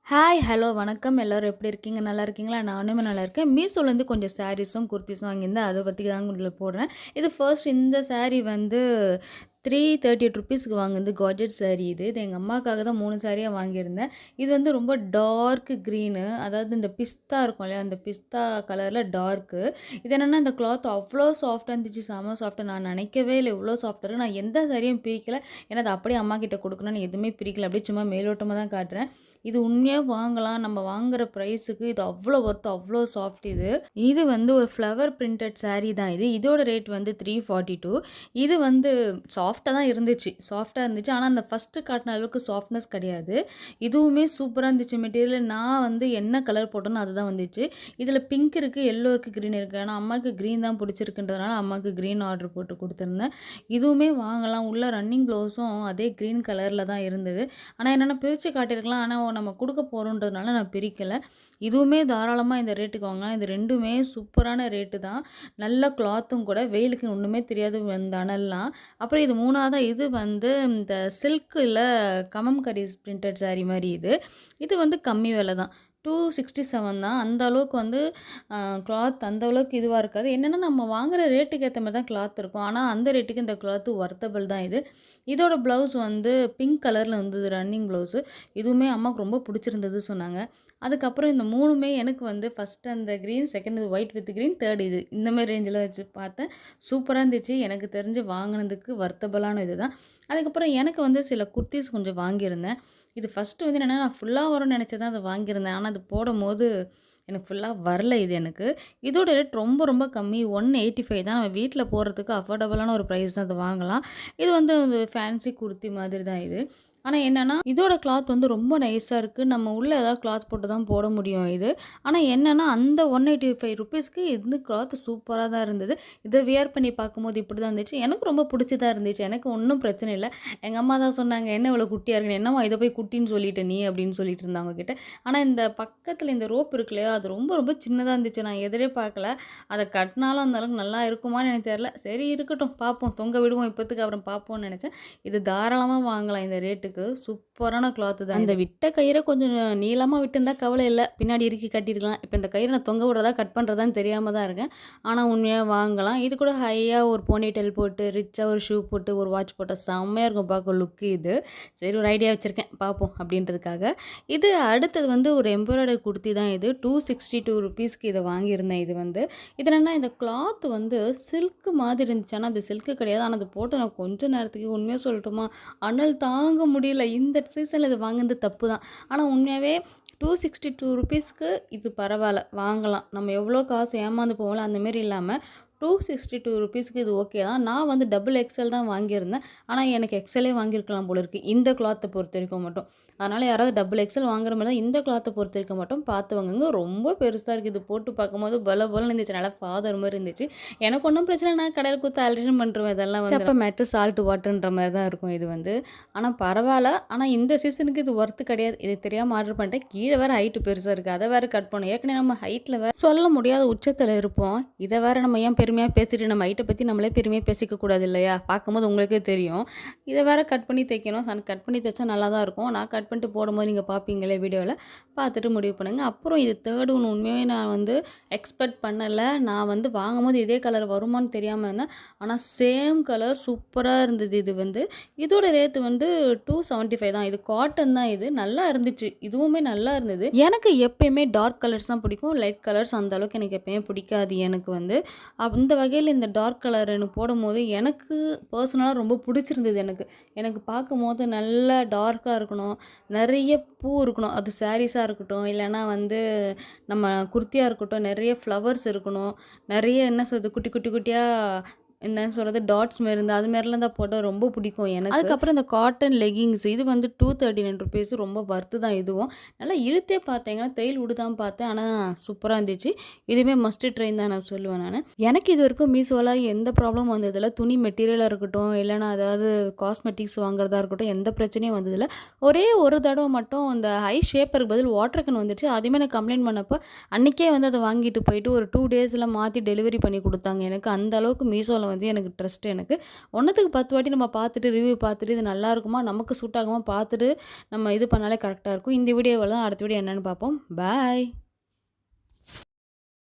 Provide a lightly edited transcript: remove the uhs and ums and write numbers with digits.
Hi, hello, வணக்கம். எல்லாரும் எப்படி இருக்கீங்க? நல்லா இருக்கீங்களா? நானுமே நல்லா இருக்கேன். மீஷோலேருந்து கொஞ்சம் சாரீஸும், குர்தீஸும் வாங்கியிருந்தேன். அத பத்தி தான் இதில போடுறேன். இது ஃபர்ஸ்ட் இந்த சாரீ வந்து ₹338க்கு வாங்குனது. கார்ஜெட் சாரீ இது. இது எங்க அம்மாக்காக தான் 3 சாரியா வாங்கியிருந்தேன். இது வந்து ரொம்ப டார்க் கிரீனு. அதாவது இந்த பிஸ்தா இருக்கும் இல்லையா? அந்த பிஸ்தா கலர்ல டார்க்கு. இது என்னன்னா இந்த கிளாத் அவ்ளோ சாஃப்ட்டா இருந்துச்சு. செம சாஃப்ட்டா. நான் நினைக்கவே இல்ல இவ்ளோ சாஃப்ட்டா இருக்குன்னு. நான் எந்த சாரியும் பிரிக்கல. ஏன்னா அது அப்படியே அம்மாகிட்ட குடுக்கணும்னு எதுவுமே பிரிக்கல. அப்படியே சும்மா மேலோட்டமா தான் காட்டுறேன். இது உண்மையா வாங்கலாம். நம்ம வாங்குற பிரைஸுக்கு இது அவ்ளோ ஒர்த், அவ்ளோ சாஃப்ட் இது. இது வந்து ஒரு ஃப்ளவர் பிரிண்டட் சாரீ தான் இது. இதோட ரேட் வந்து 342. இது வந்து சாஃப்ட்டா தான் இருந்துச்சு. சாஃப்ட்டா இருந்துச்சு. ஆனா, அந்த ஃபர்ஸ்ட்டு காட்டுன அளவுக்கு சாஃப்ட்னஸ் கிடையாது. இதுவுமே சூப்பரா இருந்துச்சு மெட்டீரியல். நான் வந்து என்ன கலர் போட்டேனோ அதுதான் வந்துச்சு. இதில பிங்க் இருக்கு, எல்லோ இருக்கு, கிரீன் இருக்கு. ஆனா, அம்மாவுக்கு கிரீன் தான் பிடிச்சிருக்குன்றதுனால அம்மாவுக்கு கிரீன் ஆர்டர் போட்டு குடுத்துருந்தேன். இதுவுமே வாங்கலாம். உள்ள ரன்னிங் ப்ளவுஸும் அதே கிரீன் கலர்ல தான் இருந்தது. ஆனா, என்னன்னா பிரிச்சு காட்டியிருக்கலாம். ஆனா, நம்ம குடுக்க போறோன்றதுனால நான் பிரிக்கல. இதுவுமே தாராளமா இந்த ரேட்டுக்கு வாங்கலாம். இது 2மே சூப்பரான ரேட்டு தான். நல்ல கிளாத்தும் கூட. வெயிலுக்கு ஒண்ணுமே தெரியாது இந்த அனல்லாம். அப்புறம் இது 3வதா இது வந்து இந்த சில்க்ல கமம்கரி பிரிண்டட் சாரீ மாரி இது. இது வந்து கம்மி விலை தான். 267 தான். அந்த அளவுக்கு வந்து கிளாத் அந்த அளவுக்கு இதுவா இருக்காது. என்னன்னா நம்ம வாங்குற ரேட்டுக்கு ஏத்த மாரி தான் கிளாத் இருக்கும். ஆனா அந்த ரேட்டுக்கு இந்த கிளாத் வொர்த்தபிள் தான் இது. இதோட ப்ளவுஸ் வந்து பிங்க் கலர்ல இருந்தது ரன்னிங் ப்ளவுஸு. இதுவுமே அம்மாவுக்கு ரொம்ப பிடிச்சிருந்தது சொன்னாங்க. அதுக்கப்புறம் இந்த 3மே எனக்கு வந்து ஃபர்ஸ்ட் அந்த green, second white with green, third இது. இந்த மாரி ரேஞ்சில வச்சு பார்த்தேன். சூப்பரா இருந்துச்சு. எனக்கு தெரிஞ்சு வாங்குனதுக்கு வொர்த்தபிளான இது தான். அதுக்கப்புறம் எனக்கு வந்து சில குர்தீஸ் கொஞ்சம் வாங்கியிருந்தேன். இது ஃபர்ஸ்ட்டு வந்து என்னன்னா, நான் ஃபுல்லா வரும்னு நெனச்சு தான் அத வாங்கியிருந்தேன். ஆனா அது போடும்போது எனக்கு ஃபுல்லா வரல இது எனக்கு. இதோட ரேட் ரொம்ப ரொம்ப கம்மி. 185 தான். நம்ம வீட்ல போடுறதுக்கு அஃபோர்டபுளான ஒரு பிரைஸ் தான் அது வாங்கலாம். இது வந்து ஃபேன்சி குர்த்தி மாதிரி தான் இது. ஆனா என்னன்னா, இதோட கிளாத் வந்து ரொம்ப நைஸா இருக்கு. நம்ம உள்ள ஏதாவது கிளாத் போட்டு தான் போட முடியும் இது. ஆனா என்னன்னா, அந்த ₹185க்கு இந்த கிளாத் சூப்பரா தான் இருந்தது. இத வியர் பண்ணி பார்க்கும்போது இப்படி தான் இருந்துச்சு. எனக்கு ரொம்ப புடிச்சு தான் இருந்துச்சு. எனக்கு ஒண்ணும் பிரச்சனை இல்ல. எங்க அம்மா தான் சொன்னாங்க, "என்ன இவ்வளோ குட்டியா இருக்குன்னு?" "என்னம்மா இத போய் குட்டின்னு சொல்லிட்ட நீ?" அப்படின்னு சொல்லிட்டு இருந்தாங்க அவங்க கிட்ட. ஆனா இந்த பக்கத்துல இந்த ரோப் இருக்கு இல்லையா? அது ரொம்ப ரொம்ப சின்னதா இருந்துச்சு. நான் எதிரே பார்க்கல. அத கட்டினாலும் அந்த அளவுக்கு நல்லா இருக்குமான்னு எனக்கு தெரியல. சரி இருக்கட்டும் பார்ப்போம். தொங்க விடுவோம் இப்போதைக்கு அப்புறம் பார்ப்போம்னு நெனச்சேன். இது தாராளமா வாங்கலாம் இந்த ரேட்டுக்கு. சூப்பரான கிளாத் தான் அந்த விட்ட கயிற கொஞ்சம் நீளமா விட்டிருந்தா கவலை இல்ல. பின்னாடி இறுக்கி கட்டியிருக்கலாம். இப்ப இந்த கயிற நான் தொங்க விடுறதா, கட் பண்றதான்னு தெரியாம தான் இருக்கேன். ஆனா உண்மையா வாங்கலாம். இது கூட ஹையா ஒரு போனிடெயில் போட்டு, ரிச்சா ஒரு ஷூ போட்டு, ஒரு வாட்ச் போட்டா செம்மையா இருக்கும் பார்க்க லுக் இது. சரி ஒரு ஐடியா வச்சிருக்கேன். பார்ப்போம் அப்படின்றதுக்காக. இது அடுத்தது வந்து ஒரு எம்ப்ராய்டரி குர்த்தி தான் இது. ₹262க்கு இத வாங்கியிருந்தேன் இது வந்து. இது என்னன்னா இந்த கிளாத் வந்து சில்க் மாதிரி இருந்துச்சு. ஆனா அது சில்க் கிடையாது. ஆனா அது போட்டு நான் கொஞ்ச நேரத்துக்கு உண்மையா சொல்லட்டுமா, அனல் தாங்க முடியல. இந்த சீசன்ல இது வாங்குனது தப்பு தான். ஆனா உண்மையாவே ₹262க்கு இது பரவால்ல. வாங்கலாம். நம்ம எவ்வளோ காசு ஏமாந்து போவோம்ல அந்த மாரி இல்லாம ₹262க்கு இது ஓகே தான். நான் வந்து டபுள் எக்ஸ்எல் தான் வாங்கியிருந்தேன். ஆனா எனக்கு எக்ஸ்எல்லே வாங்கியிருக்கலாம் போல இருக்கு. இந்த கிளாத்த பொறுத்தவரைக்கும் மட்டும். அதனால யாராவது டபுள் எக்ஸ்எல் வாங்குற மாரி தான் இந்த கிளாத்த பொறுத்தவரைக்கும் மட்டும் பார்த்து வாங்குங்க. ரொம்ப பெருசா இருக்கு. இது போட்டு பார்க்கும்போது பல பலன்னு இருந்துச்சு. நல்லா ஃபாதர் மாரி இருந்துச்சு. எனக்கு ஒண்ணும் பிரச்சனை இல்ல. நான் கடையில குடுத்து ஆல்ட்ரேஷன் பண்ருவேன். இதெல்லாம் வந்து சப்ப மேட்டு, சால்ட் வாட்டர்ன்ற மாரி தான் இருக்கும் இது வந்து. ஆனா பரவால்ல. ஆனா இந்த சீசனுக்கு இது ஒர்த் கிடையாது. இது தெரியாம ஆர்டர் பண்ணிட்டேன். கீழ வேற ஹைட் பெருசா இருக்கு. அத வேற கட் பண்ணணும். ஏற்கனவே நம்ம ஹைட்ல வேற சொல்ல முடியாத உச்சத்துல இருப்போம். இத வேற நம்ம ஏன் பெருமையா பேசிட்டு நம்ம ஹைட்ட பத்தி நம்மளே பெருமையா பேசிக்க கூடாது இல்லையா? பார்க்கும்போது உங்களுக்கே தெரியும். இத வேற கட் பண்ணி தைக்கணும். கட் பண்ணி தைச்சா நல்லா தான் இருக்கும். நான் கட் பண்ணிட்டு போடும்போது நீங்க பார்ப்பீங்களே வீடியோல. பார்த்துட்டு முடிவு பண்ணுங்க. அப்புறம் இது தேர்ட் ஒன் உண்மையாவே நான் வந்து எக்ஸ்பெக்ட் பண்ணல. நான் வந்து வாங்கும்போது இதே கலர் வருமான்னு தெரியாம இருந்தேன். ஆனா சேம் கலர் சூப்பரா இருந்தது இது வந்து. இதோட ரேட் வந்து 275 தான். இது காட்டன் தான் இது. நல்லா இருந்துச்சு. இதுவுமே நல்லா இருந்தது. எனக்கு எப்பயுமே டார்க் கலர்ஸ் தான் பிடிக்கும். லைட் கலர்ஸ் அந்த அளவுக்கு எனக்கு எப்பயுமே பிடிக்காது எனக்கு வந்து. அந்த வகையில இந்த டார்க் கலர் எனக்கு போடும்போது எனக்கு பர்சனலா ரொம்ப பிடிச்சிருந்தது எனக்கு. எனக்கு பார்க்கும்போது நல்லா டார்க்கா இருக்கணும். நிறைய பூ இருக்கணும். அது சாரீஸா இருக்கட்டும், இல்லன்னா வந்து நம்ம குர்த்தியா இருக்கட்டும், நிறைய ஃப்ளவர்ஸ் இருக்கணும். நிறைய என்ன சொல்றது குட்டி குட்டி குட்டியா என்ன சொல்றது டாட்ஸ் மாரி இருந்தா, அது மாரிலாம் தான் போட்டா ரொம்ப பிடிக்கும் எனக்கு. அதுக்கப்புறம் இந்த காட்டன் லெகிங்ஸ் இது வந்து ₹239 ரொம்ப வொர்த்து தான் இதுவும். நல்லா இழுத்தே பார்த்தேங்க. தையல் விடுதான்னு பார்த்தேன். ஆனா சூப்பரா இருந்துச்சு. இதுவுமே மஸ்ட் ட்ரைன்னு தான் நான் சொல்லுவேன் நானு. எனக்கு இதுவரைக்கும் மீஷோல எந்த ப்ராப்ளமும் வந்ததில்ல. துணி மெட்டீரியலா இருக்கட்டும், இல்லன்னா அதாவது காஸ்மெட்டிக்ஸ் வாங்குறதா இருக்கட்டும், எந்த பிரச்சனையும் வந்ததில்ல. ஒரே ஒரு தடவ மட்டும் இந்த ஐ ஷேப்பருக்கு பதில் வாட்டர் கேன் வந்துருச்சு. அதுவுமே நான் கம்ப்ளைண்ட் பண்ணப்போ, அன்னைக்கே வந்து அத வாங்கிட்டு போயிட்டு ஒரு 2 டேஸ்ல மாத்தி டெலிவரி பண்ணி குடுத்தாங்க எனக்கு. அந்த அளவுக்கு மீஷோல மேலே வந்து எனக்கு ட்ரஸ்ட் எனக்கு. ஒன்னுத்துக்கு 10 வாட்டி நம்ம பார்த்துட்டு, ரிவ்யூ பார்த்துட்டு, இது நல்லா இருக்குமா, நமக்கு சூட் ஆகுமா பார்த்துட்டு, நம்ம இது பண்ணாலே கரெக்ட்டா இருக்கும். இந்த வீடியோவெல்லாம் அடுத்த வீடியோ என்னன்னு பார்ப்போம். பாய்.